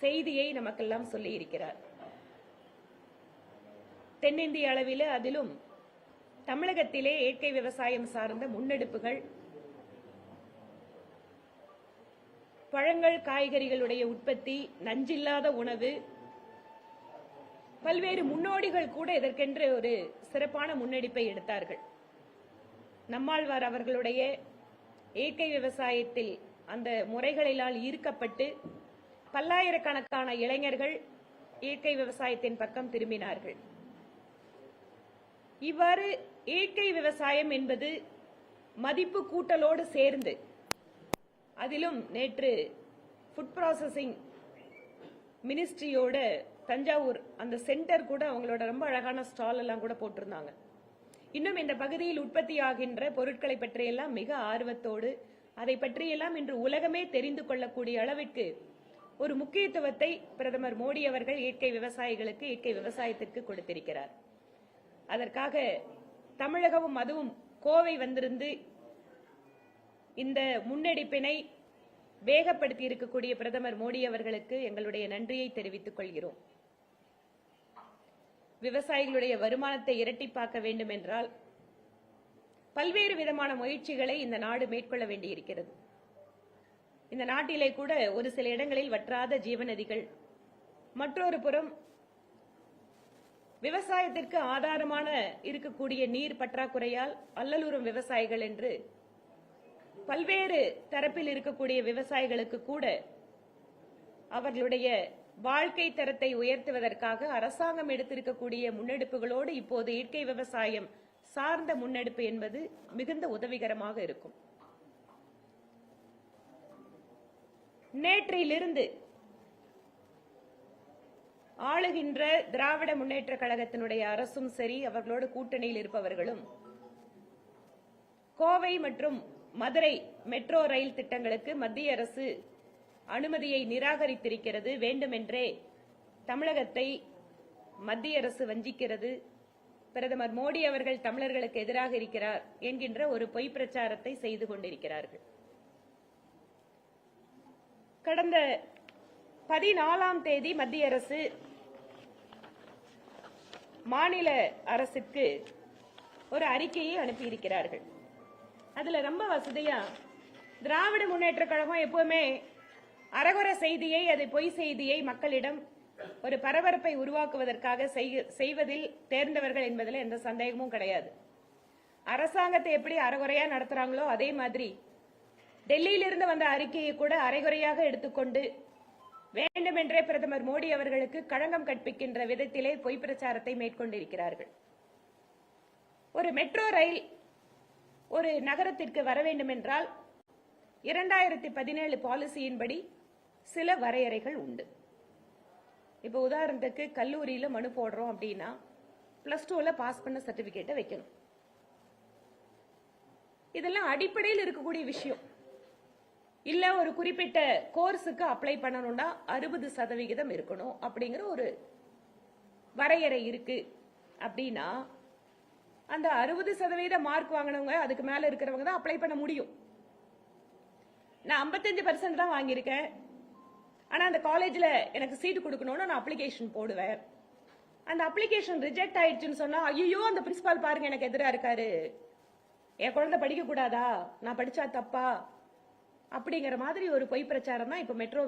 செய்தியை நமக்கெல்லாம் சொல்லி இருக்கிறார். தென்னிந்திய அளவில் அதிலும் தமிழகத்திலே இயற்கை விவசாயம் சார்ந்த முன்னெடுப்புகள், பழங்கள் காய்கறிகளுடைய உற்பத்தி, நஞ்சில்லாத உணவு, பல்வேறு முன்னோடிகள் கூட இதற்கென்று ஒரு சிறப்பான முன்னெடுப்பை எடுத்தார்கள். நம்மாழ்வார் அவர்களுடைய இயற்கை விவசாயத்தில் அந்த முறைகளினால் ஈர்க்கப்பட்டு பல்லாயிரக்கணக்கான இளைஞர்கள் இயற்கை விவசாயத்தின் பக்கம் திரும்பினார்கள். இவ்வாறு இயற்கை விவசாயம் என்பது மதிப்பு கூட்டலோடு சேர்ந்து, அதிலும் நேற்று ஃபுட் ப்ராசஸிங் மினிஸ்ட்ரியோட தஞ்சாவூர் அந்த சென்டர் கூட அவங்களோட ரொம்ப அழகான ஸ்டால் எல்லாம் கூட போட்டிருந்தாங்க. இன்னும் இந்த பகுதியில் உற்பத்தியாகின்ற பொருட்களை பற்றியெல்லாம் மிக ஆர்வத்தோடு, அதை பற்றியெல்லாம் இன்று உலகமே தெரிந்து கொள்ளக்கூடிய அளவிற்கு ஒரு முக்கியத்துவத்தை பிரதமர் மோடி அவர்கள் இயற்கை விவசாயிகளுக்கு, இயற்கை விவசாயத்திற்கு கொடுத்திருக்கிறார். அதற்காக தமிழகமும் அதுவும் கோவை வந்திருந்து இந்த முன்னெடுப்பினை வேகப்படுத்தி இருக்கக்கூடிய பிரதமர் மோடி அவர்களுக்கு எங்களுடைய நன்றியை தெரிவித்துக் கொள்கிறோம். விவசாயிகளுடைய வருமானத்தை இரட்டிப்பாக்க வேண்டும் என்றால் பல்வேறு விதமான முயற்சிகளை இந்த நாடு மேற்கொள்ள வேண்டியிருக்கிறது. இந்த நாட்டிலே கூட ஒரு சில இடங்களில் வற்றாத ஜீவநதிகள், மற்றொரு புறம் விவசாயத்திற்கு ஆதாரமான இருக்கக்கூடிய நீர் பற்றாக்குறையால் அல்லலுறும் விவசாயிகள் என்று பல்வேறு தரப்பில் இருக்கக்கூடிய விவசாயிகளுக்கு கூட அவர்களுடைய வாழ்க்கை தரத்தை உயர்த்துவதற்காக அரசாங்கம் எடுத்திருக்கக்கூடிய முன்னெடுப்புகளோடு இப்போது இயற்கை விவசாயம் சார்ந்த முன்னெடுப்பு என்பது மிகுந்த உதவிகரமாக இருக்கும். நேற்றிலிருந்து ஆளுகின்ற திராவிட முன்னேற்ற கழகத்தினுடைய அரசும் சரி, அவர்களோடு கூட்டணியில் இருப்பவர்களும் கோவை மற்றும் மதுரை மெட்ரோ ரயில் திட்டங்களுக்கு மத்திய அரசு அனுமதியை நிராகரித்திருக்கிறது. வேண்டுமென்றே தமிழகத்தை மத்திய அரசு வஞ்சிக்கிறது, பிரதமர் மோடி அவர்கள் தமிழர்களுக்கு எதிராக இருக்கிறார் என்கின்ற ஒரு பொய் பிரச்சாரத்தை செய்து கொண்டிருக்கிறார்கள். கடந்த 14ஆம் தேதி மத்திய அரசு மாநில அரசுக்கு ஒரு அறிக்கையை அனுப்பியிருக்கிறார்கள். அதுல ரொம்ப வசதியா திராவிட முன்னேற்ற கழகம் எப்பவுமே அரகுர செய்தியை, அது பொய் செய்தியை மக்களிடம் ஒரு பரபரப்பை உருவாக்குவதற்காக செய்வதில் தேர்ந்தவர்கள் என்பதில் எந்த சந்தேகமும் கிடையாது. அரசாங்கத்தை எப்படி அரைகுறையா நடத்துறாங்களோ அதே மாதிரி டெல்லியிலிருந்து வந்த அறிக்கையை கூட அரைகுறையாக எடுத்துக்கொண்டு வேண்டுமென்றே பிரதமர் மோடி அவர்களுக்கு களங்கம் கற்பிக்கின்ற விதத்திலே பொய் பிரச்சாரத்தை மேற்கொண்டிருக்கிறார்கள். ஒரு மெட்ரோ ரயில் ஒரு நகரத்திற்கு வர வேண்டும் என்றால் 2017 பாலிசியின்படி சில வரையறைகள் உண்டு. இப்ப உதாரணத்துக்கு கல்லூரியில மனு போடுறோம் அப்படின்னா +2ல பாஸ் பண்ண சர்டிபிகேட்டை வைக்கணும். இதெல்லாம் அடிப்படையில் இருக்கக்கூடிய விஷயம். இல்ல ஒரு குறிப்பிட்ட கோர்ஸுக்கு அப்ளை பண்ணணும்னா 60% இருக்கணும் அப்படிங்கிற ஒரு வரையறை இருக்கு. அப்படின்னா அந்த 60% மார்க் வாங்கினவங்க, அதுக்கு மேல இருக்கிறவங்க தான் அப்ளை பண்ண முடியும். நான் 55% தான் வாங்கியிருக்கேன், ஆனா அந்த காலேஜ்ல எனக்கு சீட் கொடுக்கணும்னு நான் அப்ளிகேஷன் போடுவேன். அந்த அப்ளிகேஷன் ரிஜெக்ட் ஆயிடுச்சுன்னு சொன்னா, ஐயோ அந்த பிரின்சிபால் பாருங்க எனக்கு எதிராக இருக்காரு, என் குழந்தை படிக்க கூடாதா, நான் படிச்சா தப்பா, அப்படிங்கிற மாதிரி ஒரு பொய் பிரச்சாரம் தான் இப்ப மெட்ரோ